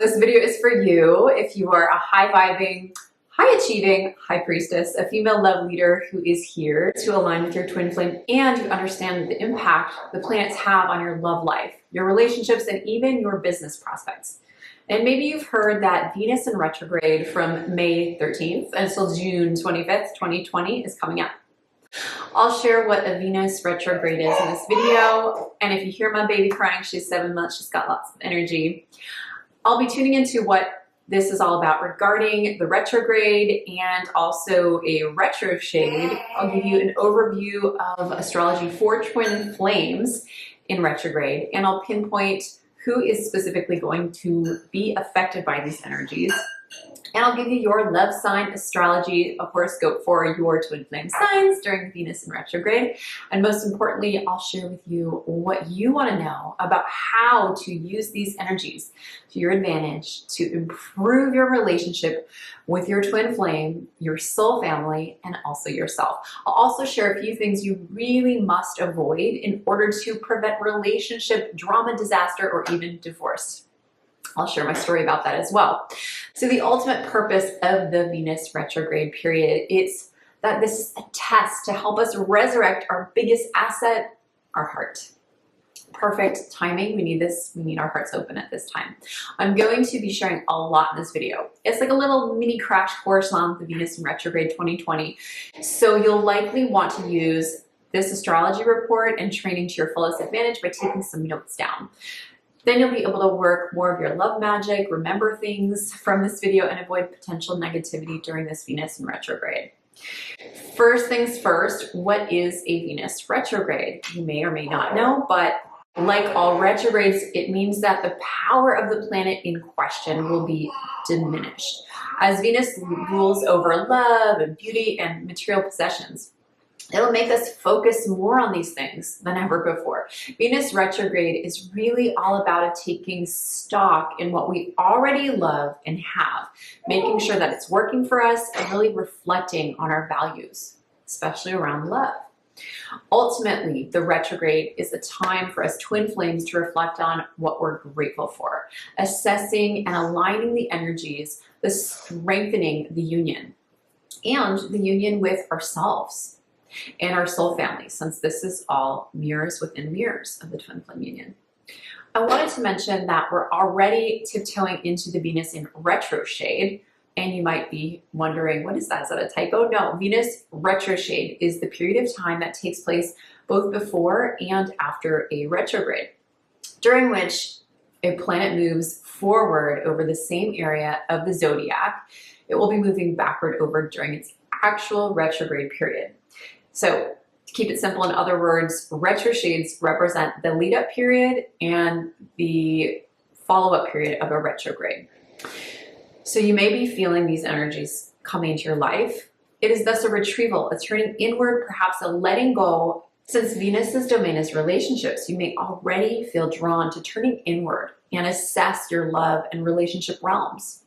This video is for you if you are a high-vibing, high-achieving high priestess, a female love leader who is here to align with your twin flame and you understand the impact the planets have on your love life, your relationships, and even your business prospects. And maybe you've heard that Venus in retrograde from May 13th until June 25th, 2020 is coming up. I'll share what a Venus retrograde is in this video. And if you hear my baby crying, she's 7 months, she's got lots of energy. I'll be tuning into what this is all about regarding the retrograde and also a retro shade. I'll give you an overview of astrology for twin flames in retrograde, and I'll pinpoint who is specifically going to be affected by these energies. And I'll give you your love sign astrology, a horoscope for your twin flame signs during Venus in retrograde. And most importantly, I'll share with you what you want to know about how to use these energies to your advantage to improve your relationship with your twin flame, your soul family, and also yourself. I'll also share a few things you really must avoid in order to prevent relationship drama, disaster, or even divorce. I'll share my story about that as well. So the ultimate purpose of the Venus retrograde period is that this is a test to help us resurrect our biggest asset, our heart. Perfect timing. We need this. We need our hearts open at this time. I'm going to be sharing a lot in this video. It's like a little mini crash course on the Venus in retrograde 2020. So you'll likely want to use this astrology report and training to your fullest advantage by taking some notes down. Then you'll be able to work more of your love magic, remember things from this video, and avoid potential negativity during this Venus in retrograde. First things first, what is a Venus retrograde? You may or may not know, but like all retrogrades, it means that the power of the planet in question will be diminished, as Venus rules over love and beauty and material possessions. It'll make us focus more on these things than ever before. Venus retrograde is really all about taking stock in what we already love and have, making sure that it's working for us and really reflecting on our values, especially around love. Ultimately, the retrograde is a time for us twin flames to reflect on what we're grateful for, assessing and aligning the energies, the strengthening the union, and the union with ourselves and our soul family, since this is all mirrors within mirrors of the twin flame union. I wanted to mention that we're already tiptoeing into the Venus in retro shade, and you might be wondering, what is that? Is that a typo? No, Venus retro shade is the period of time that takes place both before and after a retrograde, during which a planet moves forward over the same area of the zodiac. It will be moving backward over during its actual retrograde period. So to keep it simple, in other words, retro shades represent the lead up period and the follow-up period of a retrograde. So you may be feeling these energies coming into your life. It is thus a retrieval, a turning inward, perhaps a letting go. Since Venus's domain is relationships, you may already feel drawn to turning inward and assess your love and relationship realms.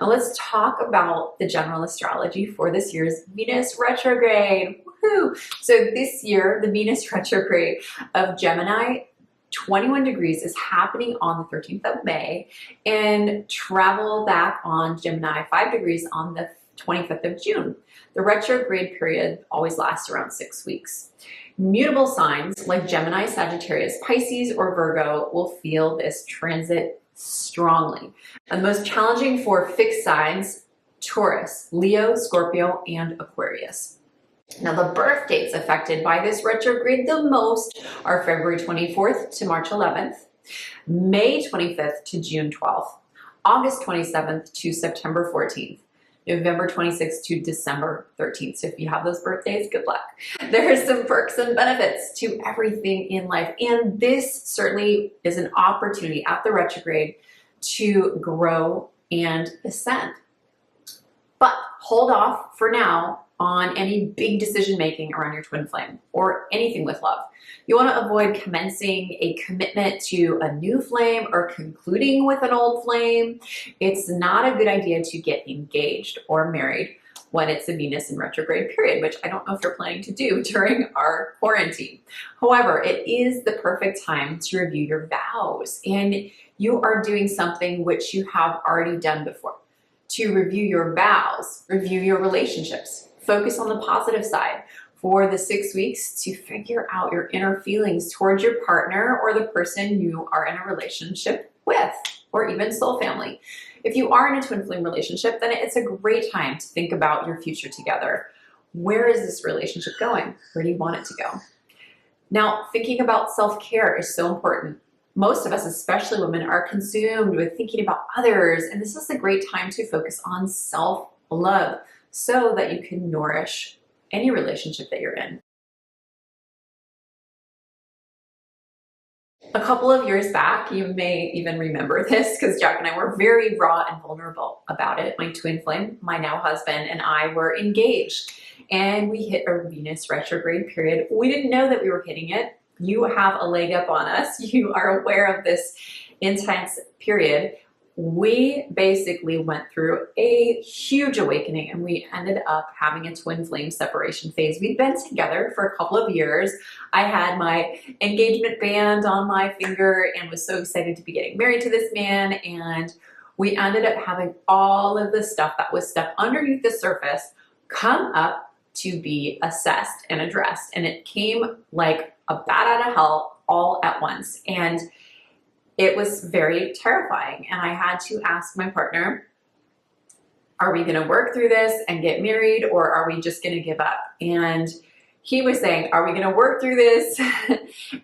Now let's talk about the general astrology for this year's Venus retrograde. Woohoo! So this year, the Venus retrograde of Gemini, 21 degrees, is happening on the 13th of May, and travel back on Gemini 5 degrees on the 25th of June. The retrograde period always lasts around 6 weeks. Mutable signs like Gemini, Sagittarius, Pisces, or Virgo will feel this transit strongly. And the most challenging for fixed signs, Taurus, Leo, Scorpio, and Aquarius. Now the birth dates affected by this retrograde the most are February 24th to March 11th, May 25th to June 12th, August 27th to September 14th, November 26th to December 13th. So if you have those birthdays, good luck. There are some perks and benefits to everything in life. And this certainly is an opportunity at the retrograde to grow and ascend. But hold off for now on any big decision making around your twin flame or anything with love. You want to avoid commencing a commitment to a new flame or concluding with an old flame. It's not a good idea to get engaged or married when it's a Venus in retrograde period, which I don't know if you're planning to do during our quarantine. However, it is the perfect time to review your vows, and you are doing something which you have already done before. To review your vows, review your relationships, focus on the positive side for the 6 weeks to figure out your inner feelings towards your partner or the person you are in a relationship with, or even soul family. If you are in a twin flame relationship, then it's a great time to think about your future together. Where is this relationship going? Where do you want it to go? Now, thinking about self-care is so important. Most of us, especially women, are consumed with thinking about others, and this is a great time to focus on self-love so that you can nourish any relationship that you're in. A couple of years back, you may even remember this because Jack and I were very raw and vulnerable about it. My twin flame, my now husband, and I were engaged, and we hit a Venus retrograde period. We didn't know that we were hitting it. You have a leg up on us. You are aware of this intense period. We basically went through a huge awakening, and we ended up having a twin flame separation phase. We'd been together for a couple of years. I had my engagement band on my finger and was so excited to be getting married to this man, and we ended up having all of the stuff that was stuck underneath the surface come up to be assessed and addressed, and it came like a bat out of hell all at once. And it was very terrifying, and I had to ask my partner, are we going to work through this and get married, or are we just going to give up? And he was saying, are we going to work through this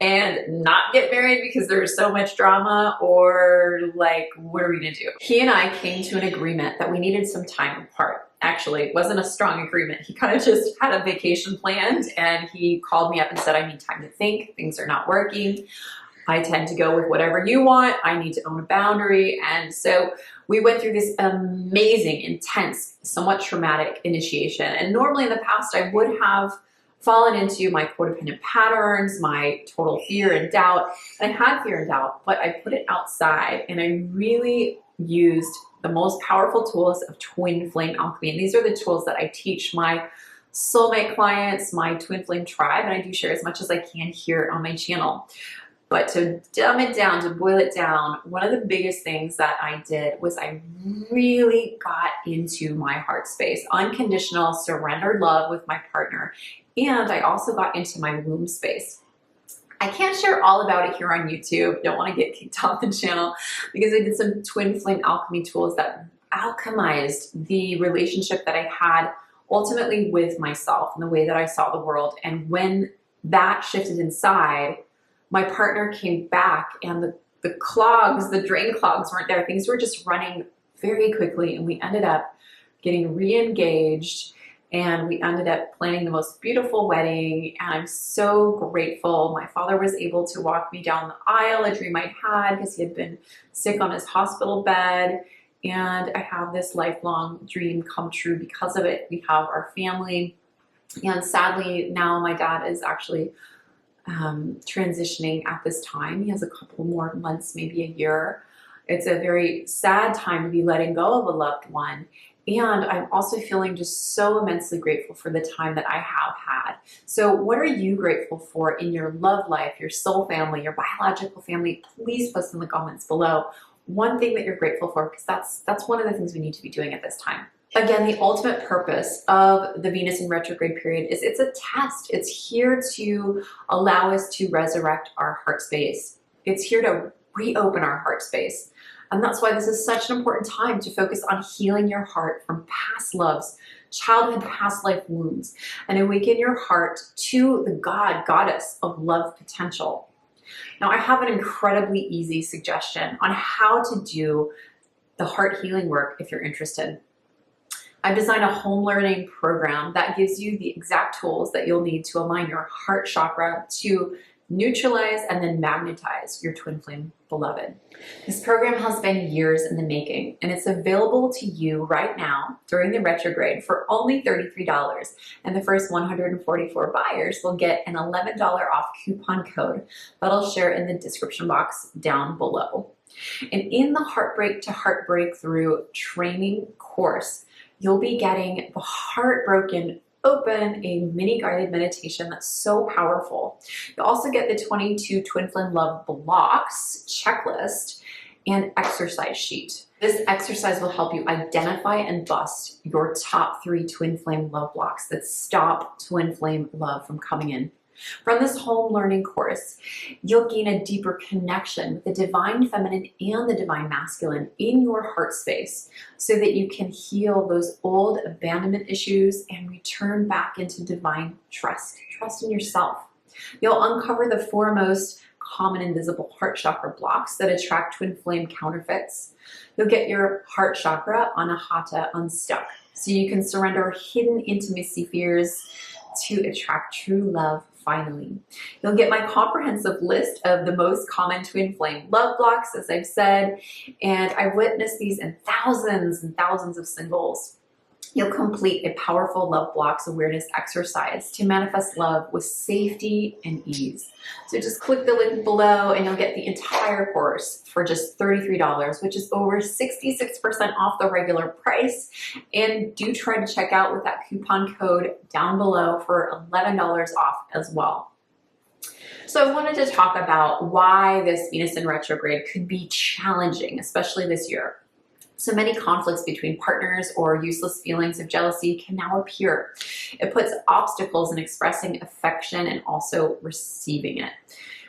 and not get married because there's so much drama, or like, what are we going to do? He and I came to an agreement that we needed some time apart. Actually, it wasn't a strong agreement. He kind of just had a vacation planned, and he called me up and said, I need time to think. Things are not working. I tend to go with whatever you want. I need to own a boundary. And so we went through this amazing, intense, somewhat traumatic initiation. And normally in the past, I would have fallen into my codependent patterns, my total fear and doubt. And I had fear and doubt, but I put it outside, and I really used the most powerful tools of twin flame alchemy. And these are the tools that I teach my soulmate clients, my twin flame tribe, and I do share as much as I can here on my channel. But to dumb it down, to boil it down, one of the biggest things that I did was I really got into my heart space, unconditional, surrendered love with my partner. And I also got into my womb space. I can't share all about it here on YouTube. Don't want to get kicked off the channel, because I did some twin flame alchemy tools that alchemized the relationship that I had ultimately with myself and the way that I saw the world. And when that shifted inside, my partner came back, and the clogs, the drain clogs weren't there. Things were just running very quickly, and we ended up getting re-engaged, and we ended up planning the most beautiful wedding. And I'm so grateful. My father was able to walk me down the aisle, a dream I had because he had been sick on his hospital bed. And I have this lifelong dream come true because of it. We have our family. And sadly, now my dad is actually transitioning at this time. He has a couple more months, maybe a year. It's a very sad time to be letting go of a loved one. And I'm also feeling just so immensely grateful for the time that I have had. So what are you grateful for in your love life, your soul family, your biological family? Please post in the comments below one thing that you're grateful for, because that's one of the things we need to be doing at this time. Again, the ultimate purpose of the Venus in retrograde period is it's a test. It's here to allow us to resurrect our heart space. It's here to reopen our heart space. And that's why this is such an important time to focus on healing your heart from past loves, childhood, past life wounds, and awaken your heart to the God, goddess of love potential. Now, I have an incredibly easy suggestion on how to do the heart healing work if you're interested. I've designed a home learning program that gives you the exact tools that you'll need to align your heart chakra to neutralize and then magnetize your twin flame beloved. This program has been years in the making, and it's available to you right now during the retrograde for only $33. And the first 144 buyers will get an $11 off coupon code that I'll share in the description box down below. And in the Heartbreak to Heartbreakthrough training course, you'll be getting the Heartbroken Open, a mini guided meditation that's so powerful. You'll also get the 22 Twin Flame Love Blocks checklist and exercise sheet. This exercise will help you identify and bust your top 3 twin flame love blocks that stop twin flame love from coming in. From this home learning course, you'll gain a deeper connection with the divine feminine and the divine masculine in your heart space so that you can heal those old abandonment issues and return back into divine trust in yourself. You'll uncover the 4 most common invisible heart chakra blocks that attract twin flame counterfeits. You'll get your heart chakra anahata unstuck so you can surrender hidden intimacy fears to attract true love finally. You'll get my comprehensive list of the most common twin flame love blocks, as I've said, and I witnessed these in thousands and thousands of singles. You'll complete a powerful love blocks awareness exercise to manifest love with safety and ease. So just click the link below and you'll get the entire course for just $33, which is over 66% off the regular price. And do try to check out with that coupon code down below for $11 off as well. So I wanted to talk about why this Venus in retrograde could be challenging, especially this year. So many conflicts between partners or useless feelings of jealousy can now appear. It puts obstacles in expressing affection and also receiving it.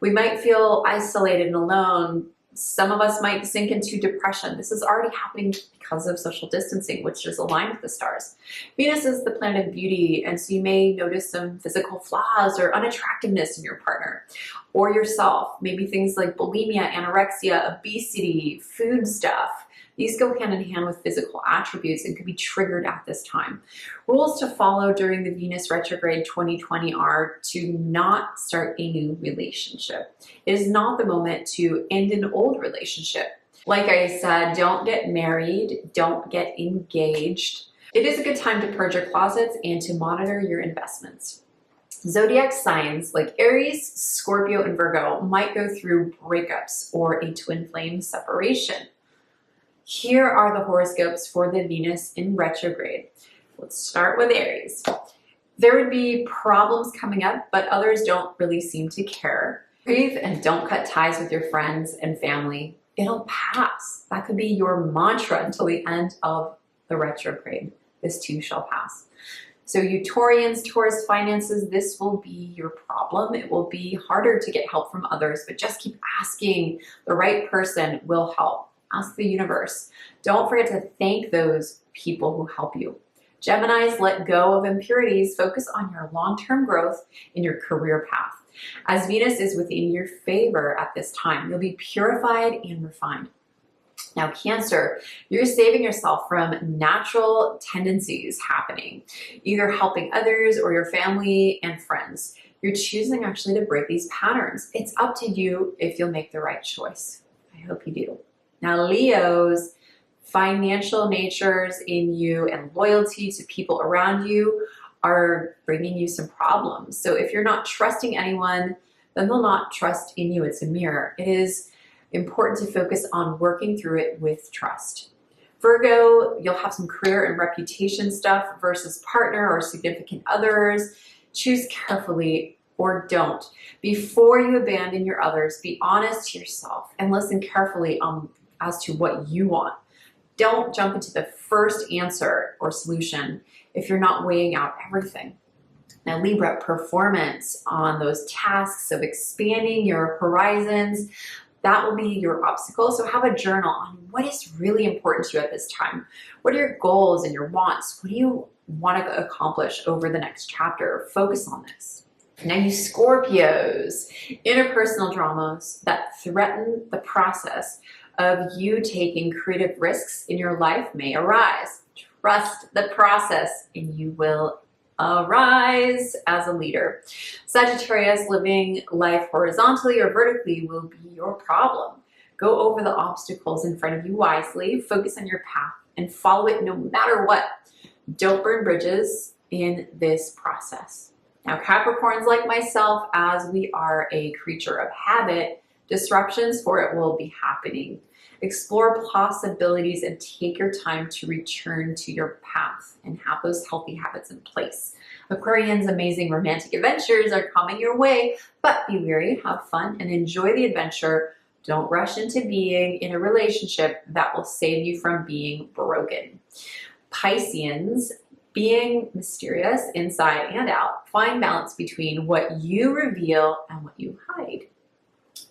We might feel isolated and alone. Some of us might sink into depression. This is already happening because of social distancing, which is aligned with the stars. Venus is the planet of beauty, and so you may notice some physical flaws or unattractiveness in your partner or yourself. Maybe things like bulimia, anorexia, obesity, food stuff. These go hand in hand with physical attributes and could be triggered at this time. Rules to follow during the Venus retrograde 2020 are to not start a new relationship. It is not the moment to end an old relationship. Like I said, don't get married, don't get engaged. It is a good time to purge your closets and to monitor your investments. Zodiac signs like Aries, Scorpio, and Virgo might go through breakups or a twin flame separation. Here are the horoscopes for the Venus in retrograde. Let's start with Aries. There would be problems coming up, but others don't really seem to care. Breathe and don't cut ties with your friends and family. It'll pass. That could be your mantra until the end of the retrograde. This too shall pass. So you Taurians, Taurus finances, this will be your problem. It will be harder to get help from others, but just keep asking. The right person will help. Ask the universe. Don't forget to thank those people who help you. Geminis, let go of impurities. Focus on your long-term growth in your career path. As Venus is within your favor at this time, you'll be purified and refined. Now, Cancer, you're saving yourself from natural tendencies happening, either helping others or your family and friends. You're choosing actually to break these patterns. It's up to you if you'll make the right choice. I hope you do. Now, Leos, financial natures in you and loyalty to people around you are bringing you some problems. So if you're not trusting anyone, then they'll not trust in you. It's a mirror. It is important to focus on working through it with trust. Virgo, you'll have some career and reputation stuff versus partner or significant others. Choose carefully or don't. Before you abandon your others, be honest to yourself and listen carefully as to what you want. Don't jump into the first answer or solution if you're not weighing out everything. Now, Libra, performance on those tasks of expanding your horizons, that will be your obstacle. So have a journal on what is really important to you at this time. What are your goals and your wants? What do you want to accomplish over the next chapter? Focus on this. Now, you Scorpios, interpersonal dramas that threaten the process of you taking creative risks in your life may arise. Trust the process and you will arise as a leader. Sagittarius, living life horizontally or vertically will be your problem. Go over the obstacles in front of you wisely, focus on your path and follow it no matter what. Don't burn bridges in this process. Now, Capricorns like myself, as we are a creature of habit, disruptions for it will be happening. Explore possibilities and take your time to return to your path and have those healthy habits in place. Aquarians, amazing romantic adventures are coming your way, but be wary, have fun, and enjoy the adventure. Don't rush into being in a relationship that will save you from being broken. Pisceans, being mysterious inside and out, find balance between what you reveal and what you hide.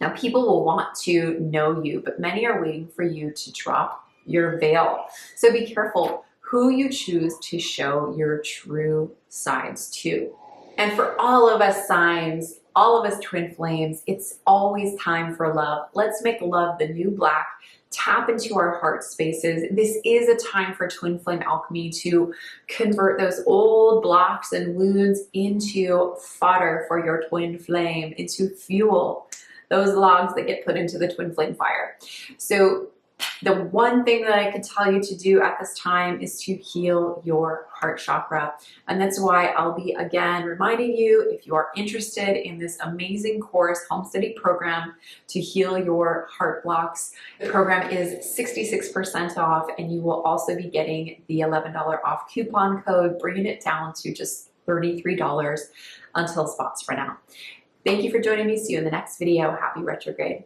Now, people will want to know you, but many are waiting for you to drop your veil. So be careful who you choose to show your true sides to. And for all of us signs, all of us twin flames, it's always time for love. Let's make love the new black. Tap into our heart spaces. This is a time for twin flame alchemy to convert those old blocks and wounds into fodder for your twin flame, into fuel, those logs that get put into the twin flame fire. So the one thing that I can tell you to do at this time is to heal your heart chakra. And that's why I'll be again reminding you, if you are interested in this amazing course, home study program to heal your heart blocks, the program is 66% off, and you will also be getting the $11 off coupon code, bringing it down to just $33 until spots run out. Thank you for joining me. See you in the next video. Happy retrograde.